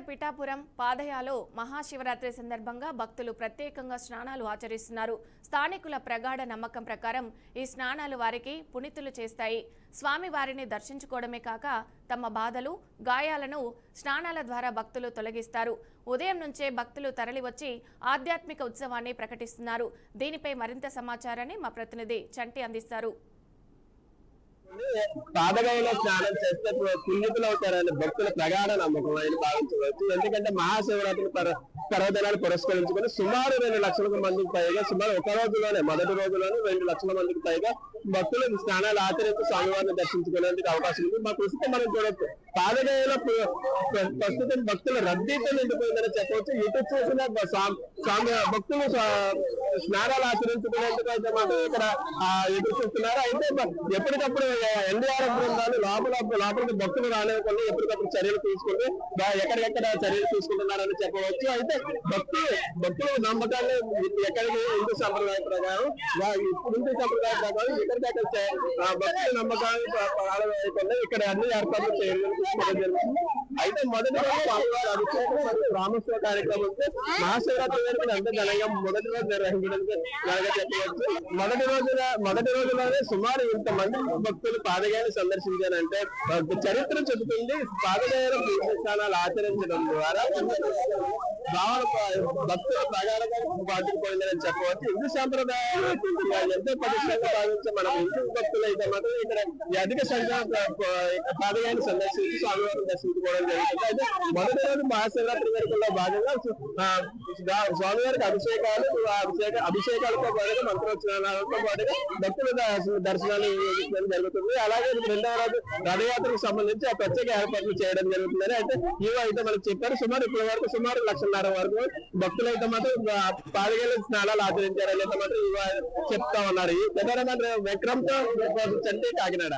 పిఠాపురం పాదయాలో మహాశివరాత్రి సందర్భంగా భక్తులు ప్రత్యేకంగా స్నానాలు ఆచరిస్తున్నారు. స్థానికుల ప్రగాఢ నమ్మకం ప్రకారం ఈ స్నానాలు వారికి పునీతులు చేస్తాయి. స్వామి వారిని దర్శించుకోవడమే కాక తమ బాధలు, గాయాలను స్నానాల ద్వారా భక్తులు తొలగిస్తారు. ఉదయం నుంచే భక్తులు తరలివచ్చి ఆధ్యాత్మిక ఉత్సవాన్ని ప్రకటిస్తున్నారు. దీనిపై మరింత సమాచారాన్ని మా ప్రతినిధి చంటి అందిస్తారు. పాదగైలో స్నానం చేస్తే పుణ్యతులు అవుతారని భక్తుల ప్రగాఢ నమ్మకం ఆయన భావించవచ్చు. ఎందుకంటే మహాశివరాత్రి పర్వదినాలు పురస్కరించుకుని సుమారు 2 లక్షల మందికి పైగా, సుమారు ఒక రోజులోనే మొదటి రోజులోనే 2 లక్షల మందికి పైగా భక్తులు స్నానాలు ఆచరించి స్వామివారిని దర్శించుకునేందుకు అవకాశం ఉంది. మా ప్రస్తుతం మనం చూడవచ్చు పాదగైలో ప్రస్తుతం భక్తుల రద్దీతో నిండిపోయిందని చెప్పవచ్చు. ఇటు చూసిన భక్తులు స్నానాలు ఆచరించుకునేందుకు అయితే మాత్రం ఇక్కడ ఎదురు చూస్తున్నారు. అయితే ఎప్పటికప్పుడు ఎన్డీఆర్ఎఫ్ బృందాలు లోపలికి భక్తులు రానివ్వకుండా ఎప్పటికప్పుడు చర్యలు తీసుకుంటూ ఎక్కడికెక్కడ చర్యలు తీసుకుంటున్నారని చెప్పవచ్చు. అయితే భక్తుల నమ్మకాన్ని ఎక్కడికి హిందూ సంప్రదాయ ప్రకారం హిందూ సంప్రదాయ ప్రకారం ఎక్కడికక్కడ భక్తుల నమ్మకాన్ని ప్రారంభమవుతుంది. ఇక్కడ అన్ని ఏర్పాట్లు చేయడం జరుగుతుంది. అయితే మొదటి రోజు అభిషేకం మరియు రామోత్సవ కార్యక్రమం మహాశివరాత్రి వేడుకలు అంత ఘనంగా మొదటి రోజు నిర్వహించడానికి చెప్పవచ్చు. మొదటి రోజులోనే సుమారు ఇంతమంది భక్తులు పాదగాయలు సందర్శించారంటే చరిత్ర చెబుతుంది. పాదగాయల పుణ్యస్నానాలు ఆచరించడం ద్వారా భక్తుల ప్రగాఢంగా పాటుకుపోయిందని చెప్పవచ్చు. హిందూ సాంప్రదాయాలు ఎంతో పటిష్టంగా భావించే మన హిందూ భక్తులు అయితే మాత్రం ఇక్కడ అధిక సంఖ్యలో పాదగాయలు సందర్శించి స్వామివారిని దర్శించుకోవడం జరుగుతుంది. అయితే మొదటి రోజు మహాశివరాత్రి వేడుకల్లో భాగంగా స్వామివారికి అభిషేకాలతో పాటుగా మంత్రోచ్చరణలతో పాటుగా భక్తుల దర్శనాలు జరుగుతుంది. అలాగే రెండవ రోజు రథయాత్రకు సంబంధించి ఆ ప్రత్యేక ఏర్పాట్లు చేయడం జరుగుతుందని అయితే ఇవి అయితే మనకు చెప్పారు. సుమారు ఇప్పటి వరకు సుమారు 1,50,000 వరకు భక్తులు అయితే మాత్రం పాదగైల స్నానాలు ఆచరించారని అయితే మాత్రం చెప్తా ఉన్నారు. ఈ విక్రమ్తో చంటి కాకినాడ.